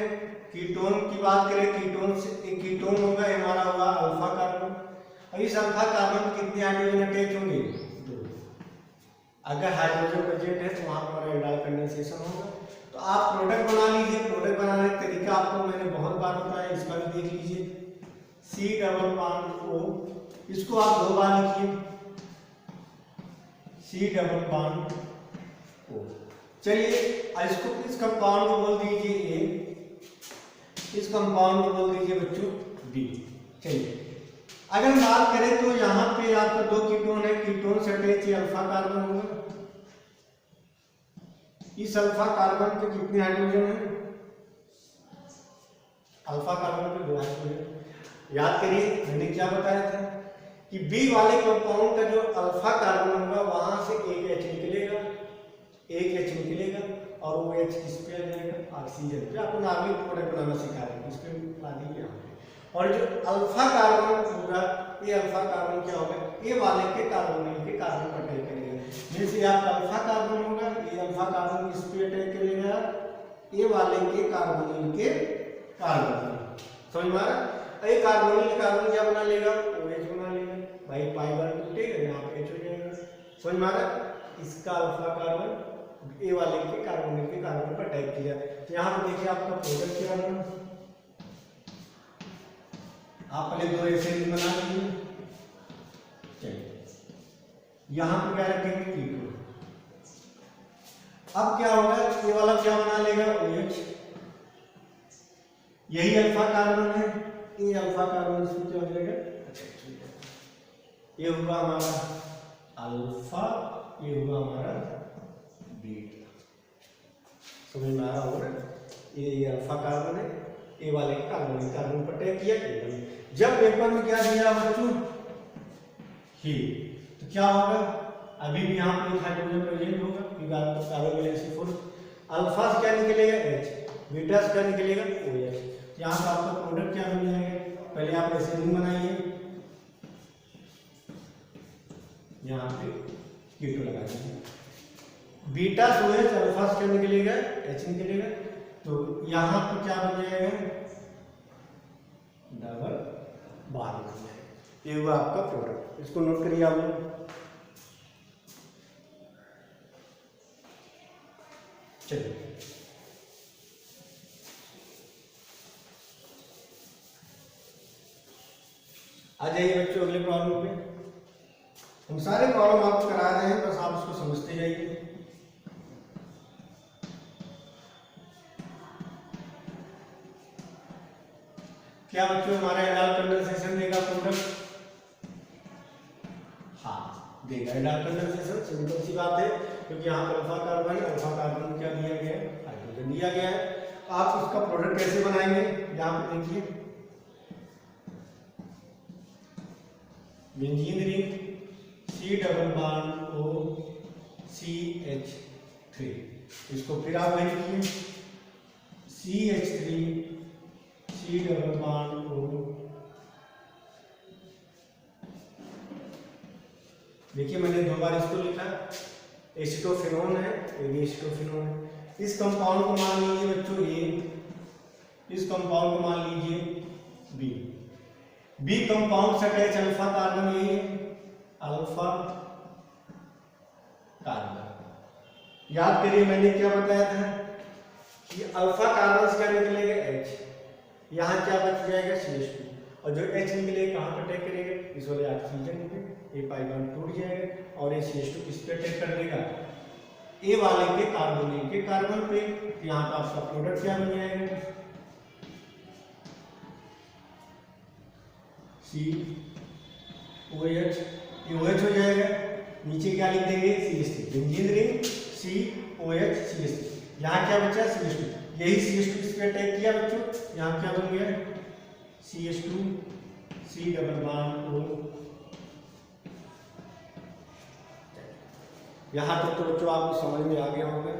कीटोन की बात करें, कीटोन से एक कीटोन होगा, हमारा होगा अल्फा कार्बन। अब इस अल्फा कार्बन कितने हाइड्रोजन अटैच होंगे? दो। अगर हाइड्रोजन प्रेजेंट है तो वहां पर एल्डाल कंडेंसेशन होगा। तो आप प्रोडक्ट बना लीजिए। प्रोडक्ट बनाने का तरीका आपको मैंने बहुत बार बताया, इसका भी देख लीजिए। C डबल बॉन्ड O, इसको आप दो बार लिखिए, C डबल बॉन्ड O। चलिए इसको इस कंपाउंड को बोल दीजिए A, इस कंपाउंड को बोल दीजिए बच्चों B। चलिए अगर बात करें तो यहाँ पे आपका दो कीटोन है, कीटोन से अटैच अल्फा कार्बन होगा। इस अल्फा कार्बन के कितने हाइड्रोजन हैं? अल्फा कार्बन पे दो हाइड्रोजन। याद करिए मैंने क्या बताया था कि बी वाले कंपाउंड का जो अल्फा कार्बन होगा वहां से एक H निकलेगा, एक H निकलेगा और वो H किस पे आ जाएगा? ऑक्सीजन पे। आपको नॉर्मल प्रोडक्ट बनाना सिखा रहे हैं, इस पे ला दीजिए यहाँ पे। और जो अल्फा कार्बन होगा, ये अल्फा कार्बन क्या होगा? ए वाले के कार्बोनिल के कार्बन पर अटैक करेगा। जैसे आपका अल्फा कार्बन होगा, ये अल्फा कार्बन किस पे अटैक करेगा? ए वाले के कार्बोनिल के कार्बन। समझ में आ रहा? ये कार्बोनिल कार्बन क्या बना लेगा? OH बना लेगा। भाई पाई बार टूटेगा, यहाँ पे H हो जाएगा। समझ में आ रहा? इसका अल्फा कार्बन ए वाले के कार्बोनिल के कार्बन पर अटैक किया। तो यहाँ पे देखिए आपका प्रोडक्ट क्या बना, आप पहले दो एसिड बना लीजिए। चलिए यहाँ पे क्या रखेंगे? कीटोन। अब क्या होगा? ये वाला क्या बना लेगा? OH। यही अल्फा कार्बन है, ये अल्फा कार्बन इसमें क्या हो जाएगा? ये हुआ हमारा अल्फा, ये हुआ हमारा बीटा। समझ में आ रहा होगा? ये अल्फा कार्बन है, ए वाले कार्बन कार्बन पर अटैक किया। जब पेपर में क्या दिया बच्चों? ही, तो क्या होगा? अभी भी यहाँ पे हाइड्रोजन प्रेजेंट होगा, क्योंकि कार्बन वैलेंसी फोर्स। अल्फा से क्या निकलेगा? H, बीटा से क्या निकलेगा? OH। यहाँ पर आपका प्रोडक्ट क्या बन जाएगा? पहले आप एसिडिंग बनाइए, यहाँ पे कीटो लगा दीजिए। बीटा से OH, अल्फा से क्या निकलेगा? H निकलेगा। तो यहाँ पे क्या बन जाएगा? डबल बॉन्ड बन जाएगा। ये हुआ आपका प्रोडक्ट, इसको नोट करिए आप लोग। चलिए आ जाइए बच्चों अगले प्रॉब्लम पे। हम सारे प्रॉब्लम आपको करा रहे हैं, बस आप इसको समझते जाइए। क्या बच्चों हमारा एल्डाल कंडेंसेशन देगा प्रोडक्ट? हाँ देगा एल्डाल कंडेंसेशन। सिंपल सी बात है, क्योंकि यहाँ पर अल्फा कार्बन क्या दिया गया है? हाइड्रोजन दिया गया है। आप उसका प्रोडक्ट कैसे बनाएंगे? यहाँ पे देखिए, benzene ring C double bond O CH3, इसको फिर आप लिखिए CH3 C double bond O देखिए मैंने 2 बार इसको लिखा, एसिटोफेनोन है, ये भी एसिटोफेनोन है। इस कंपाउंड को मान लीजिए बच्चों ए, इस कंपाउंड को मान लीजिए बी। बी कंपाउंड से अटैच अल्फा कार्बन, ये अल्फा कार्बन। याद करिए मैंने क्या बताया था कि अल्फा कार्बन से क्या निकलेगा H, यहाँ क्या बच जाएगा CH2, और जो H निकलेगा कहाँ पर अटैक करेगा, इस वाले ऑक्सीजन पे, ये पाई बॉन्ड टूट जाएगा और ये CH2 किस पे अटैक कर देगा, ए वाले के कार्बोनिल के कार्बन पे। यहाँ पर आपका प्रोडक्ट क्या बन जाएगा, COH, ये OH हो जाएगा, नीचे क्या लिख देंगे CH3, benzene ring COH CH3, यहाँ क्या बचा CH2, यही CH2 किस पे अटैक किया बच्चों, यहाँ क्या बन गया CH2 C double bond O। यहाँ तक तो बच्चों आपको समझ में आ गया होगा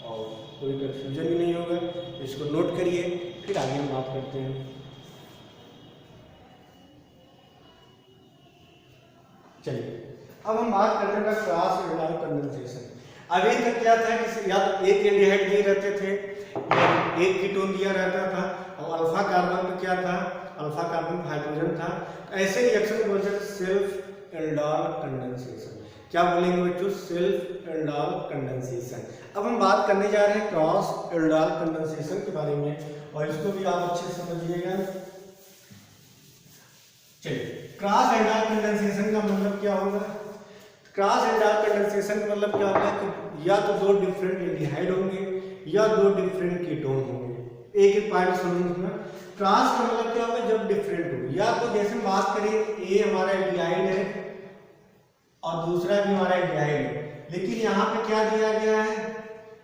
और कोई कंफ्यूजन भी नहीं होगा, इसको नोट करिए, फिर आगे हम बात करते हैं। चलिए अब हम बात करने का क्रॉस एल्डिहाइड कंडेंसेशन। अभी तक क्या था कि या तो एक एल्डिहाइड दिए रहते थे या एक कीटोन दिया रहता था, और अल्फा कार्बन में क्या था, अल्फा कार्बन हाइड्रोजन था। ऐसे रिएक्शन को बोलते हैं सेल्फ एल्डिहाइड कंडेंसेशन। क्या बोलेंगे बच्चों, सेल्फ एल्डिहाइड कंडेंसेशन। अब हम बात करने जा रहे हैं क्रॉस एल्डिहाइड कंडेंसेशन के बारे में, और इसको भी आप अच्छे से समझिएगा। चलिए क्रॉस एल्डिहाइड कंडेंसेशन का मतलब क्या होगा, क्रॉस एल्डिहाइड कंडेंसेशन का मतलब क्या होगा कि या तो 2 डिफरेंट एल्डिहाइड होंगे या 2 डिफरेंट कीटोन होंगे। एक एक पॉइंट समझना, क्रॉस का मतलब क्या होगा, जब डिफरेंट हो, या तो जैसे हम बात करें ए हमारा एल्डिहाइड है और दूसरा भी हमारा एल्डिहाइड है, लेकिन यहाँ पे क्या दिया गया है,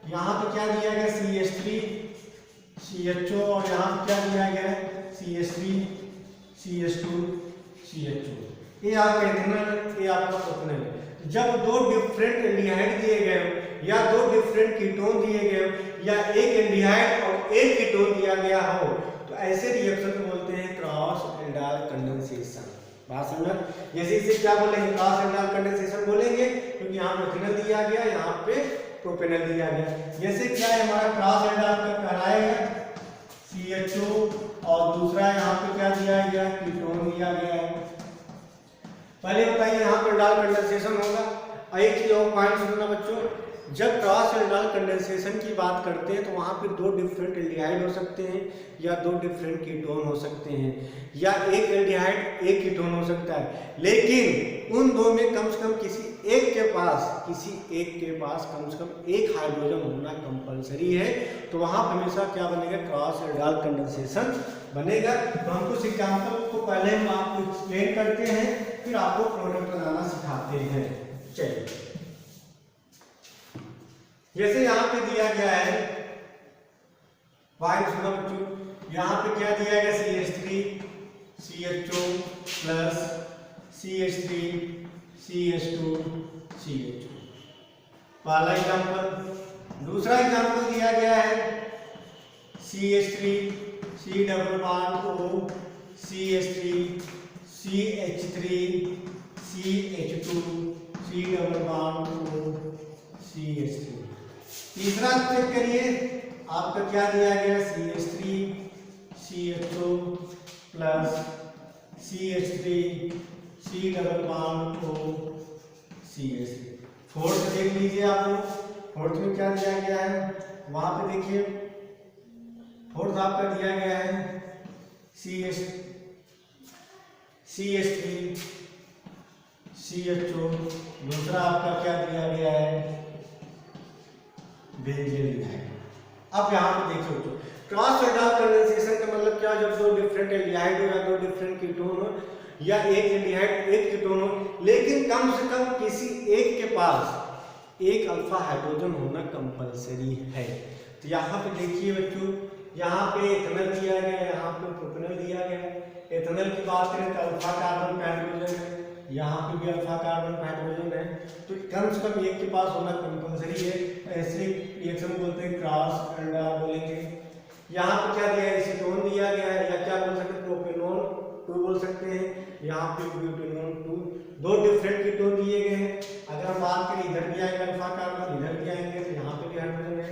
यहाँ पे क्या दिया गया CH3 CHO, और यहाँ पे क्या दिया गया है CH3 CH2 CH2। ये आपका इथेनॉल, ये आपका प्रोपेनॉल है। जब 2 डिफरेंट एल्डिहाइड दिए गए या 2 डिफरेंट कीटोन दिए गए या एक एल्डिहाइड और एक कीटोन दिया गया हो, तो ऐसे रिएक्शन को बोलते हैं क्रॉस एल्डिहाइड कंडेंसेशन। बात समझ, जैसे इसे क्या बोलेंगे, क्रॉस एल्डिहाइड कंडेंसेशन बोलेंगे क्योंकि यहाँ पे इथेनॉल दिया गया, यहाँ पे प्रोपेनॉल दिया गया। जैसे क्या है हमारा क्रॉस एल्डिहाइड कहलाएगा CHO, और दूसरा यहाँ पे क्या दिया गया, कीटोन दिया गया है। पहले बताइए यहाँ पर एल्डिहाइड कंडेंसेशन होगा। एक चीज और पॉइंट सुनना बच्चों, जब क्रॉस एल्डिहाइड कंडेंसेशन की बात करते हैं तो वहाँ पे 2 डिफरेंट एल्डिहाइड हो सकते हैं या 2 डिफरेंट कीटोन हो सकते हैं, या एक एल्डिहाइड एक कीटोन हो सकता है, लेकिन उन 2 में कम से कम किसी एक के पास कम से कम एक हाइड्रोजन होना कंपलसरी है। तो वहाँ हमेशा क्या बनेगा, क्रॉस एल्डिहाइड कंडेंसेशन बनेगा। तो हम कुछ एग्जाम्पल को पहले हम आपको एक्सप्लेन करते हैं, फिर आपको प्रोडक्ट बनाना सिखाते हैं। चलिए जैसे यहाँ पे दिया गया है, वाइट सुना बच्चों, यहाँ पे क्या दिया गया CH3 CHO plus CH3 CH2 CHO, पहला एग्जाम्पल। दूसरा एग्जाम्पल दिया गया है CH3 C double bond O CH3 CH3 CH2 C double bond O CH3। तीसरा चेक करिए, आपका क्या दिया गया CH3 CHO plus CH3 C double bond O CH3। Fourth देख लीजिए आप लोग, फोर्थ में क्या दिया गया है, वहां पे देखिए फोर्थ आपका दिया गया है CH3 CHO, दूसरा आपका क्या दिया गया है बेंजीन है। अब यहाँ पे देखिए बच्चों, क्रॉस एल्डिहाइड कंडेंसेशन का मतलब क्या, जब 2 डिफरेंट एल्डिहाइड हो या 2 डिफरेंट कीटोन हो या एक एल्डिहाइड एक कीटोन हो, लेकिन कम से कम किसी एक के पास एक अल्फा हाइड्रोजन होना कंपलसरी है। तो यहाँ पे देखिए बच्चों, यहाँ पे इथेनॉल दिया गया, यहाँ पे प्रोपेनॉल दिया गया। इथेनॉल की बात करें तो अल्फा कार्बन हाइड्रोजन है, यहाँ पे भी अल्फा कार्बन हाइड्रोजन है, तो कम से कम एक के पास होना कंपलसरी है। ऐसे रिएक्शन बोलते हैं क्रॉस बोलेंगे। यहाँ पे क्या दिया है, एसीटोन दिया गया है, या क्या बोल सकते हैं प्रोपेनॉल 2 बोल बोल सकते हैं। यहाँ पे ब्यूटेनॉन 2 दो डिफरेंट कीटोन दिए गए हैं। अगर हम बात करें इधर भी आएगा अल्फा कार्बन, इधर भी आएंगे तो यहाँ पे भी हाइड्रोजन है,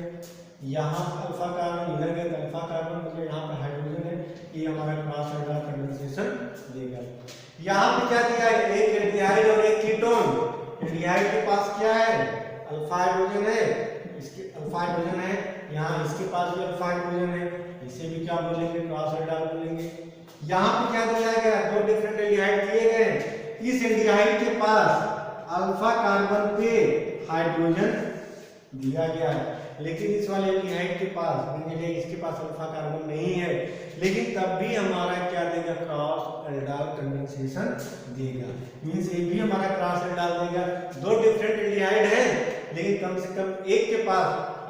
यहाँ अल्फा कार्बन इधर गए तो अल्फा कार्बन, मतलब यहाँ पे हाइड्रोजन है। ये हमारा क्रॉस एल्डाइल कंडेंसेशन देगा। यहाँ पे क्या दिया है, एक एल्डिहाइड और एक कीटोन। एल्डिहाइड के पास क्या है, अल्फा हाइड्रोजन है, इसके अल्फा हाइड्रोजन है, यहाँ इसके पास भी अल्फा हाइड्रोजन है, इसे भी क्या बोलेंगे, क्रॉस एल्डाइल बोलेंगे। यहाँ पे क्या दिया गया, दो डिफरेंट एल्डिहाइड दिए गए। इस एल्डिहाइड के पास अल्फा कार्बन पे हाइड्रोजन दिया गया है, लेकिन इस वाले एल्डिहाइड के पास इसके पास अल्फा कार्बन नहीं है, लेकिन तब भी हमारा क्या देगा, क्रॉस एल्डाइल कंडेंसेशन देगा। मींस ये भी हमारा क्रॉस एल्डाइल देगा। दो डिफरेंट एल्डिहाइड हैं, लेकिन कम से कम एक के पास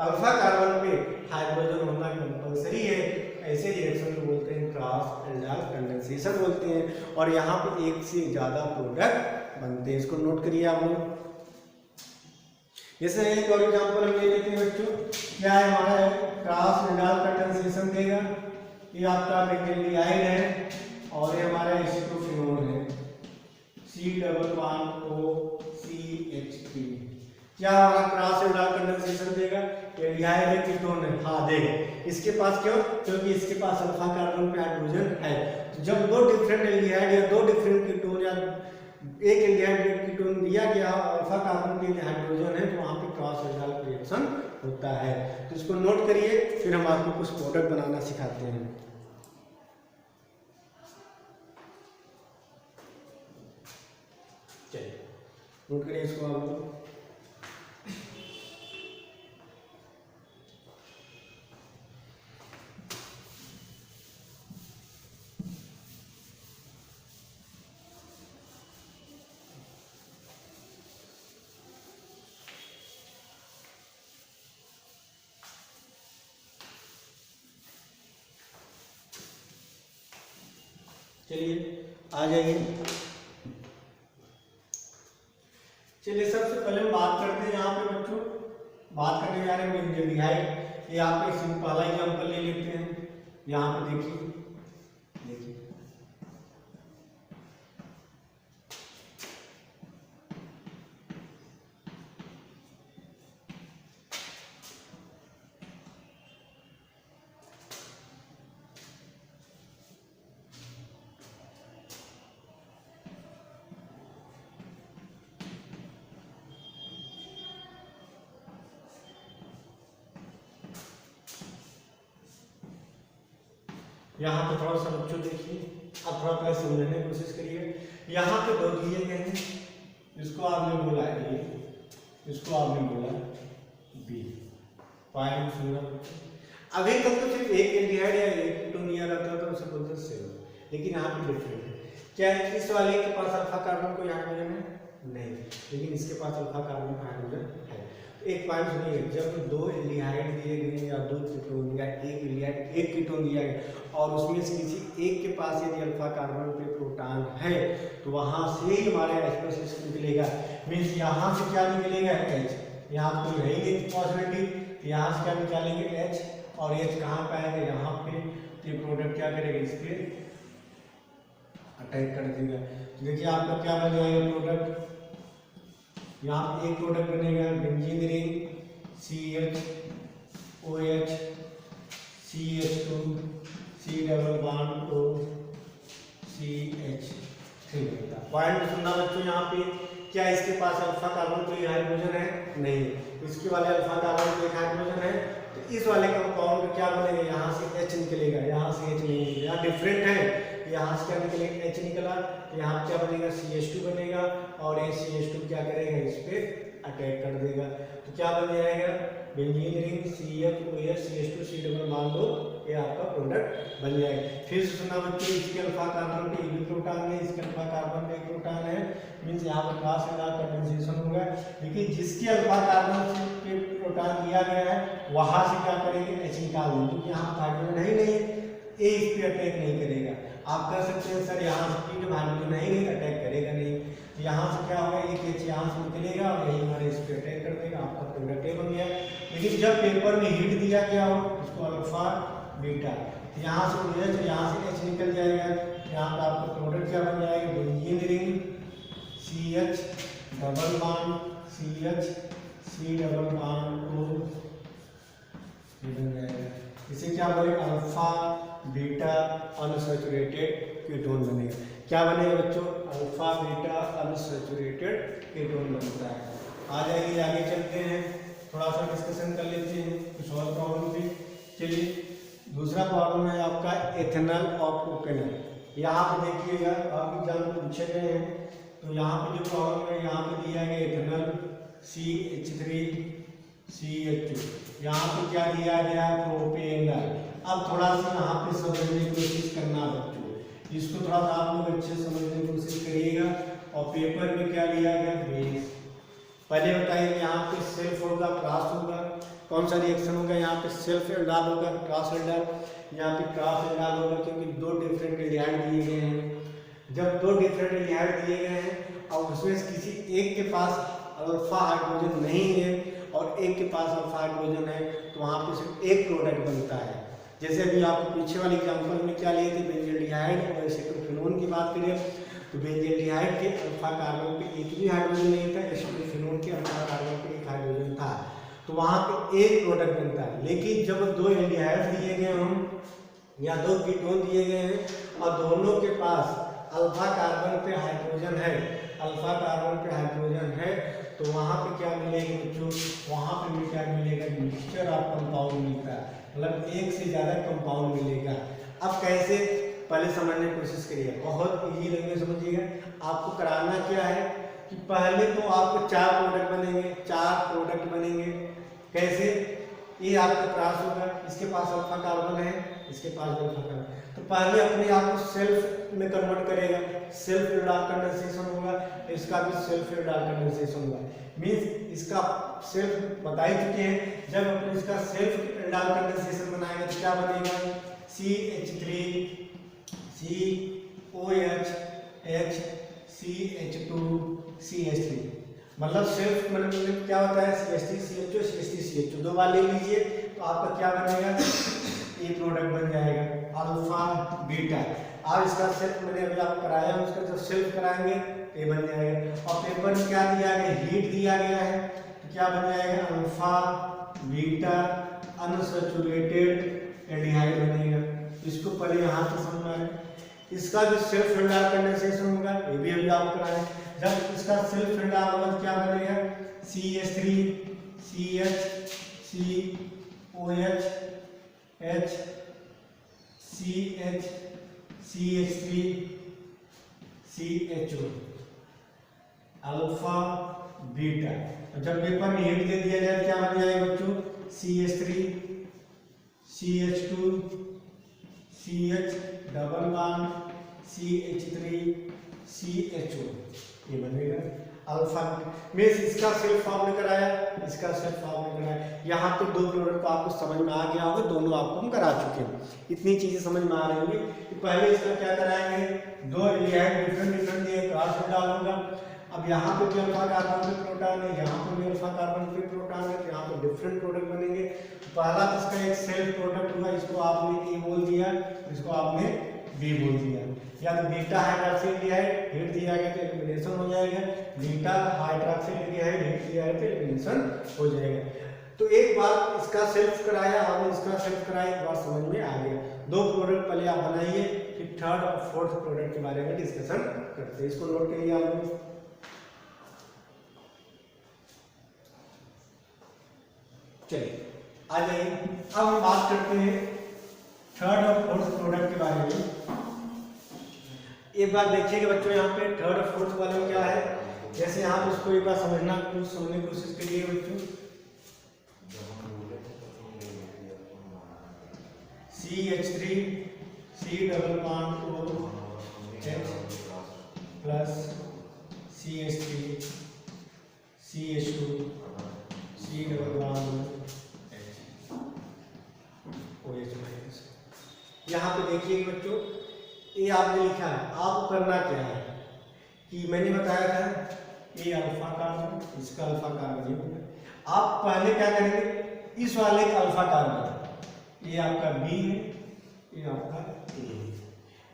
अल्फा कार्बन पे हाइड्रोजन होना कंपल्सरी है। ऐसे रिएक्शन को बोलते हैं क्रॉस एल्डाइल कंडेंसेशन बोलते हैं। और यहाँ पे एक से ज्यादा प्रोडक्ट बनते हैं, इसको नोट करिए आप लोग। जैसे एक और एग्जांपल हम ले लेते हैं बच्चों, क्या है हमारा क्रॉस एल्डाइल कंडेंसेशन देगा। ये आपका एल्डिहाइड है और ये हमारा एसिटोफिनोल है, C++OCH3। क्या हमारा क्रॉस एल्डाइल कंडेंसेशन देगा, एल्डिहाइड है, कीटोन है, हाँ देगा। इसके पास क्यों, क्योंकि इसके पास अल्फा कार्बन पे हाइड्रोजन है। तो जब दो डिफरेंट एल्डिहाइड या दो डिफरेंट कीटोन या एक एल्डिहाइड कीटोन दिया गया अल्फा कार्बन के लिए हाइड्रोजन है, तो वहां पे क्रॉस एल्डाइल रिएक्शन होता है। तो इसको नोट करिए, फिर हम आपको कुछ प्रोडक्ट बनाना सिखाते हैं। चलिए नोट करिए इसको आप लोग। चलिए आ जाइए। चलिए सबसे पहले हम बात करते हैं, यहाँ पे बच्चों बात करने जा रहे हैं एल्डिहाइड। ये आप एक पहला एग्जांपल ले लेते हैं। यहाँ पे देखिए, यहाँ पे थोड़ा सा बच्चों देखिए, आप थोड़ा पहले समझने की कोशिश करिए। यहाँ पे दो दिए गए हैं, इसको आपने बोला ए, इसको आपने बोला बी। पॉइंट सुनना, अभी तक तो सिर्फ एक एल्डिहाइड या एक कीटोन दिया रहता है तो उसे बोलते हैं सेम, लेकिन यहाँ पे डिफरेंट है। क्या इस वाले के पास अल्फा कार्बन कोई हाइड्रोजन है, नहीं, लेकिन इसके पास अल्फा कार्बन हाइड्रोजन है। एक पॉइंट सुनिए, जब दो एल्डिहाइड दिए गए या दो कीटोन या एक एल्डिहाइड एक कीटोन दिया गया और उसमें से किसी एक के पास यदि अल्फा कार्बन पे प्रोटॉन है, तो वहां से ही हमारे एस्पेसिस निकलेगा। मींस यहाँ से क्या निकलेगा, H। यहाँ तो रहेगी पॉसिबिलिटी, यहाँ से क्या निकालेंगे H, और H कहाँ पे आएंगे, यहाँ पे। तो ये प्रोडक्ट क्या करेगा, इस पे अटैक कर देगा। देखिए आपका क्या बन जाएगा प्रोडक्ट, यहाँ एक प्रोडक्ट बनेगा benzene ring CH-OH CH2 C++O CH3 बनता। पॉइंट सुनना बच्चों, यहाँ पे क्या इसके पास अल्फा कार्बन कोई हाइड्रोजन है, नहीं, इसके वाले अल्फा कार्बन कोई हाइड्रोजन है, तो इस वाले कंपाउंड क्या बनेगा, यहाँ से H निकलेगा, यहाँ से H नहीं निकलेगा, यहाँ डिफरेंट है। यहाँ से क्या निकलेगा, H निकला, यहाँ क्या बनेगा, CH2 बनेगा, और ये CH2 क्या करेगा, इस पे अटैक कर देगा। तो क्या बन जाएगा, benzene ring CH-OH CH2 C++, ये आपका प्रोडक्ट बन जाएगा। फिर सुनना बच्चों, इसके अल्फा कार्बन पे एक प्रोटॉन है, इसके अल्फा कार्बन पे एक प्रोटॉन है, मींस यहाँ पर क्रॉस एल्डाइल कंडेंसेशन होगा। लेकिन जिसके अल्फा कार्बन पे प्रोटॉन दिया गया है, वहां से क्या करेंगे, H निकाल देंगे, क्योंकि यहाँ हाइड्रोजन है ही नहीं है, ये इस पे अटैक नहीं करेगा। आप कह सकते हैं सर यहाँ से जब हाइड्रोजन नहीं अटैक करेगा नहीं, तो यहाँ से क्या होगा, एक H यहाँ से निकलेगा और यही हमारे इस पे अटैक कर देगा, आपका प्रोडक्ट बन गया। लेकिन जब पेपर में हीट दिया गया हो, इसको अल्फा बीटा, यहाँ से OH, यहाँ से H निकल जाएगा, यहाँ पे आपका प्रोडक्ट क्या बन जाएगा, benzene ring CH double bond CH C double bond O बन जाएगा। इसे क्या बोले, अल्फा बीटा अनसैचुरेटेड कीटोन बनेगा। क्या बनेगा बच्चों, अल्फा बीटा अनसैचुरेटेड कीटोन बनता है। आ जाइए आगे चलते हैं, थोड़ा सा डिस्कशन कर लेते हैं कुछ और प्रॉब्लम भी। चलिए दूसरा प्रॉब्लम है आपका एथेनॉल और प्रोपेनॉल। यहाँ पे देखिएगा आप एग्जाम में पूछे गए हैं, तो यहाँ पे जो प्रॉब्लम है यहाँ पे दिया गया एथेनॉल CH3CH2, यहाँ पे क्या दिया गया, प्रोपेनॉल। अब थोड़ा सा यहाँ पे समझने की कोशिश करना बच्चों, इसको थोड़ा सा आप लोग अच्छे से समझने की कोशिश करिएगा। और पेपर में क्या लिया गया, बेस। पहले बताइए यहाँ पे सेल्फ होगा क्रॉस होगा, कौन सा रिएक्शन होगा, यहाँ पे सेल्फ एल्डाल होगा क्रॉस एल्डाल, यहाँ पे क्रॉस एल्डाल होगा, क्योंकि दो डिफरेंट एल्डिहाइड दिए गए हैं। जब दो डिफरेंट एल्डिहाइड दिए गए हैं और उसमें किसी एक के पास अल्फा हाइड्रोजन नहीं है और एक के पास अल्फा हाइड्रोजन है, तो वहाँ पे सिर्फ एक प्रोडक्ट बनता है। जैसे अभी आपको पीछे वाले एग्जाम्पल में क्या लिए थे, बेंजील्डिहाइड और एसिटोफेनोन की बात करें, तो बेंजील्डिहाइड के अल्फा कार्बन पे एक भी हाइड्रोजन नहीं था, एसिटोफेनोन के अल्फा कार्बन पे एक हाइड्रोजन था, तो वहाँ पे एक प्रोडक्ट बनता है। लेकिन जब दो एल्डिहाइड दिए गए हम या दो कीटोन दिए गए हैं और दोनों के पास अल्फा कार्बन पे हाइड्रोजन है, अल्फा कार्बन पे हाइड्रोजन है, तो वहाँ पे क्या मिलेगा बच्चों, वहाँ पे भी क्या मिलेगा, मिक्सचर ऑफ कंपाउंड मिलता है, मतलब एक से ज़्यादा कंपाउंड मिलेगा। अब कैसे, पहले समझने की कोशिश करिए, बहुत इजी लैंग्वेज समझिएगा। आपको कराना क्या है कि पहले तो आपको चार प्रोडक्ट बनेंगे। कैसे, ये आपका क्रॉस होगा, इसके पास अल्फा कार्बन है, इसके पास अल्फा कार्बन, तो पहले अपने आप को सेल्फ में कन्वर्ट करेगा, सेल्फ एल्डाल कंडेंसेशन होगा, इसका भी सेल्फ एल्डाल कंडेंसेशन होगा। मींस इसका सेल्फ बता ही चुके हैं, जब अपन इसका सेल्फ एल्डाल कंडेंसेशन बनाएंगे तो क्या बनेगा, CH3 COH H CH2 CH3, मतलब सेल्फ मतलब क्या होता है, CH3 CH2 CH3 CH2 दो बार ले लीजिए तो आपका क्या बनेगा, ये प्रोडक्ट बन जाएगा अल्फा बीटा। अब इसका सेल्फ मैंने अभी आपको कराया, उसका जब सेल्फ कराएंगे तो ये बन जाएगा। और पेपर में क्या दिया गया, हीट दिया गया है, तो क्या बन जाएगा, अल्फा बीटा अनसैचुरेटेड एल्डिहाइड बनेगा। इसको पहले यहाँ से समझना है। इसका जो सेल्फ एल्डाल कंडेंसेशन होगा ये भी अभी आपको कराए, जब इसका सेल्फ एल्डाल होगा क्या बनेगा, CH3 CH COH H CH CH3 CHO alpha beta. जब पेपर में हीट दे दिया जाए क्या बन जाएगा बच्चों, CH3 CH2 CH double bond CH3 CHO, ये बनेगा अल्फा। मीन्स इसका सेल्फ फॉर्म में कराया, इसका सेल्फ फॉर्म में कराया। यहाँ पे दो प्रोडक्ट को आपको समझ में आ गया होगा, दोनों आपको हम करा चुके हैं, इतनी चीजें समझ में आ रही होंगी कि पहले इसका क्या कराएंगे, दो एल्डिहाइड डिफरेंट दिए, क्रॉस एल्डाल होगा। अब यहाँ पे भी अल्फा कार्बन पे प्रोटॉन है, यहाँ पे भी अल्फा कार्बन पे प्रोटॉन है, तो यहाँ पे डिफरेंट प्रोडक्ट बनेंगे। पहला तो इसका एक सेल्फ प्रोडक्ट होगा, इसको आपने ए बोल दिया, इसको आपने बी बोल दिया। या तो बीटा हाइड्रोक्सी एल्डिहाइड हीट दिया गया तो एलिमिनेशन हो जाएगा, बीटा हाइड्रोक्सी एल्डिहाइड हीट दिया गया तो एलिमिनेशन हो जाएगा। तो एक बार इसका सेल्फ कराया, हमने इसका सेल्फ कराया, एक बार समझ में आ गया। दो प्रोडक्ट पहले आप बनाइए, फिर थर्ड और फोर्थ प्रोडक्ट के बारे में डिस्कशन करते हैं। इसको नोट करिए आप लोग। चलिए आ जाइए, अब हम बात करते हैं थर्ड और फोर्थ प्रोडक्ट के बारे में। एक बार देखिएगा बच्चों, यहाँ पे थर्ड और फोर्थ वाले में क्या है, जैसे यहाँ पे इसको एक बार समझने की कोशिश करिए बच्चों। CH3 C double bond OH plus CH3 CH2 C double bond OH minus. यहाँ पे देखिए बच्चों, ये आपने लिखा है, आपको करना क्या है कि मैंने बताया था ये अल्फा कार्बन, इसका अल्फा कार्बन ये, आप पहले क्या करेंगे, इस वाले का अल्फा कार्बन, ये आपका बी है, ये आपका ए।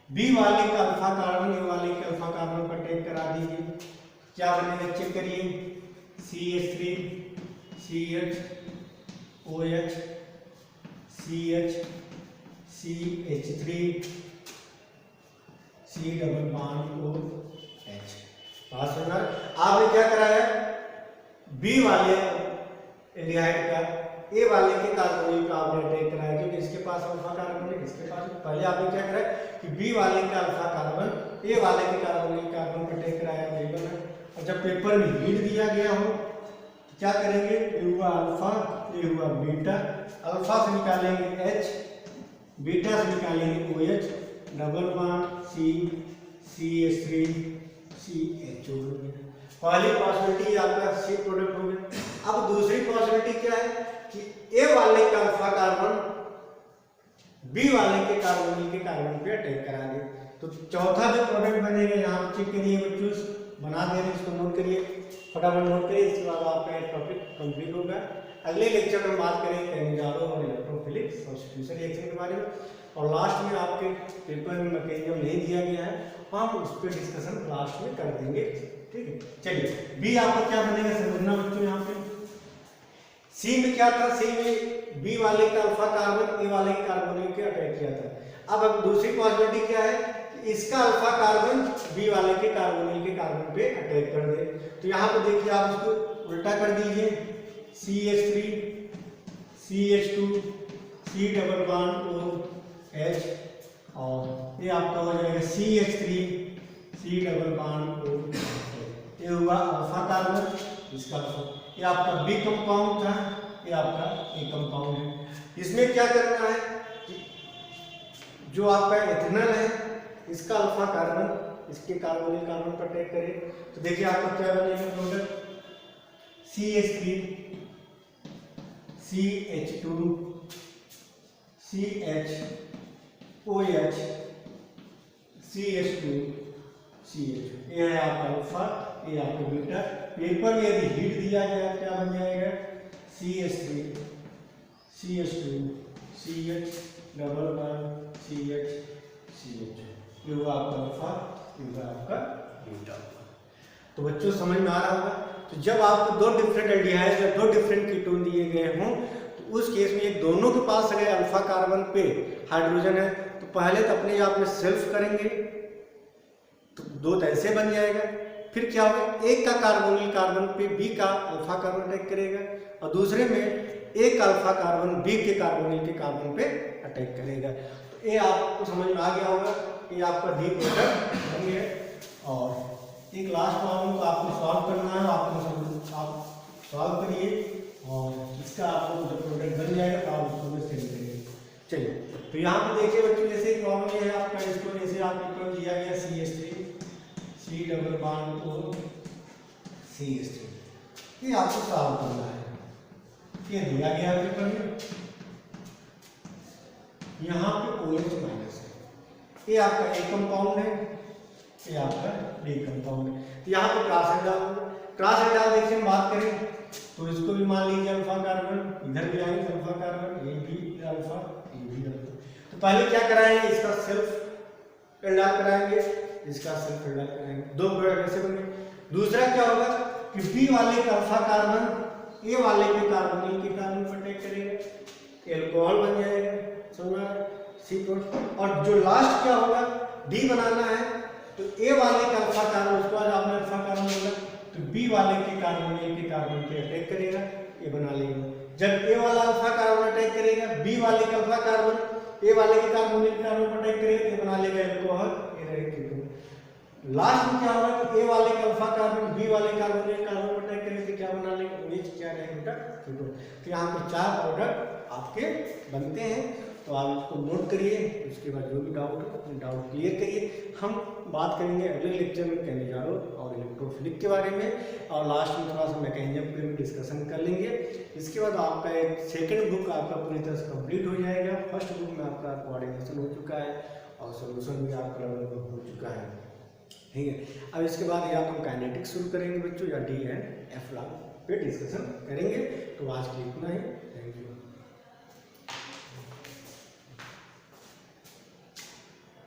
बी वाले का अल्फा कार्बन ए वाले के अल्फा कार्बन पर अटैक करा दीजिए, क्या बनेगा चेक करिए, CH3 CH OH CH CH3 C double bond OH। पास होना। आपने क्या कराया, बी वाले एल्डिहाइड का ए वाले के कार्बोनिल का आपने अटैक कराया, क्योंकि इसके पास अल्फा कार्बन है, इसके पास। पहले आपने क्या कराया कि बी वाले का अल्फा कार्बन ए वाले के कार्बोनिल कार्बन पर अटैक कराया, लेबल है। और जब पेपर में हीट दिया गया हो तो क्या करेंगे, ए हुआ अल्फा, ए हुआ बीटा, अल्फा से निकालेंगे H, बीटा से निकालेंगे OH, double bond C CH3 CH हो गया। पहली पॉसिबिलिटी आपका C प्रोडक्ट हो गया। अब दूसरी पॉसिबिलिटी क्या है कि ए वाले का अल्फा कार्बन बी वाले के कार्बोनिल के कार्बन पे अटैक करा दे, तो चौथा जो प्रोडक्ट बनेगा यहाँ चेक करिए बच्चों, बना दे रहे, इसको नोट करिए, फटाफट नोट करिए, इसके बाद आपका टॉपिक कंप्लीट होगा। अगले लेक्चर में बात करेंगे कैनिजारो और इलेक्ट्रोफिलिक सब्स्टिट्यूशन रिएक्शन के बारे में, और लास्ट में आपके पेपर में मैकेनिज्म नहीं दिया गया है, हम उस पर डिस्कशन लास्ट में कर देंगे, ठीक है। चलिए बी आपका क्या बनेगा समझना बच्चों, यहाँ पे सी में क्या था, सी में बी वाले का अल्फा कार्बन ए वाले के कार्बोनिल के अटैक किया था। अब दूसरी पॉसिबिलिटी क्या है, इसका अल्फा कार्बन बी वाले के कार्बोनिल के कार्बन पे अटैक कर दे, तो यहाँ पे देखिए आप इसको उल्टा कर दीजिए, CH3 CH2 C double bond OH, और ये आपका हो जाएगा CH3 C double bond OH। ये हुआ अल्फा कार्बन, इसका अल्फा, ये आपका बी कंपाउंड था, ये आपका ए कंपाउंड है। इसमें क्या करना है कि जो आपका इथेनॉल है इसका अल्फा कार्बन इसके कार्बोनिल कार्बन पर अटैक करे, तो देखिए आपका क्या बनेगा product, CH3 CH2 CH OH CH2 CH, ये है आपका अल्फा, ये आपका बीटा। पेपर में यदि हीट दिया गया क्या बन जाएगा, CH3 CH2 CH double bond CH CH, ये हुआ आपका अल्फा, ये हुआ आपका बीटा। तो बच्चों समझ में आ रहा होगा। तो जब आपको दो डिफरेंट एल्डिहाइड या दो डिफरेंट कीटोन दिए गए हों, तो उस केस में ये दोनों के पास अगर अल्फा कार्बन पे हाइड्रोजन है, तो पहले तो अपने आप में सेल्फ करेंगे, तो दो तो ऐसे बन जाएगा। फिर क्या होगा, एक का कार्बोनिल कार्बन पे बी का अल्फा कार्बन अटैक करेगा, और दूसरे में एक अल्फा कार्बन बी के कार्बोनिल के कार्बन पे अटैक करेगा। तो ये आपको समझ में आ गया होगा, ये आपका डी प्रोडक्ट बन गया। और एक लास्ट प्रॉब्लम को आपको सॉल्व करना है, आप सॉल्व करिए, और इसका आपको जब प्रोडक्ट बन जाएगा तो आप उसको में सेंड करिए। चलिए तो यहाँ पे देखिए बच्चों, जैसे प्रॉब्लम ये है आपका, इसको जैसे आपको दिया गया CH3 C double bond CH3, ये आपको सॉल्व करना है। ये दिया गया पेपर में, यहाँ पे OH माइनस है, ये आपका ए कंपाउंड है, ये आपका डी कंपाउंड है। तो यहाँ पे क्रॉस एंडाल देखिए हम बात करें तो इसको भी मान लीजिए अल्फा कार्बन, इधर भी आएंगे अल्फा कार्बन, ये भी अल्फा, ये भी अल्फा। तो पहले क्या कराएंगे, इसका सेल्फ एंडाल कराएंगे, इसका सेल्फ एंडाल कराएंगे, दो प्रोडक्ट ऐसे बनेंगे। दूसरा क्या होगा कि बी वाले का अल्फा कार्बन ए वाले के कार्बोनिल के कार्बन पर अटैक करेगा, एल्कोहल बन जाएगा, समझा सी प्रोडक्ट। और जो लास्ट क्या होगा, डी बनाना है, तो ए वाले का अल्फा कार्बन, उसके बाद आपने अल्फा कार्बन बोला, तो बी वाले के कार्बोनिल के कार्बन पे अटैक करेगा, ये बना लेगा। जब ए वाला अल्फा कार्बन अटैक करेगा, बी वाले का अल्फा कार्बन ए वाले के कार्बोनिल के कार्बन पर अटैक करेगा, ये बना लेगा एल्कोहल, ये रहेगा कीटोन। लास्ट में क्या होगा कि ए वाले का अल्फा कार्बन बी वाले कार्बोनिल कार्बन पर अटैक करेगा, तो क्या बना लेगा, OH क्या रहेगा बेटा, कीटोन। तो यहाँ पे 4 प्रोडक्ट आपके बनते हैं, तो आप इसको नोट करिए, उसके बाद जो भी डाउट हो अपने डाउट क्लियर करिए। हम बात करेंगे अगले लेक्चर में कैनिजारो और इलेक्ट्रोफिलिक के बारे में, और लास्ट में थोड़ा सा मैकेनिज्म पे भी डिस्कशन कर लेंगे। इसके बाद आपका एक सेकंड बुक आपका पूरी तरह से कंप्लीट हो जाएगा। फर्स्ट बुक में आपका कोऑर्डिनेशन हो चुका है और सोल्यूशन भी आपका लगभग हो चुका है, ठीक है। अब इसके बाद या तो हम काइनेटिक्स शुरू करेंगे बच्चों, या डी एंड एफ लॉ पे डिस्कशन करेंगे। तो आज के लिए इतना ही।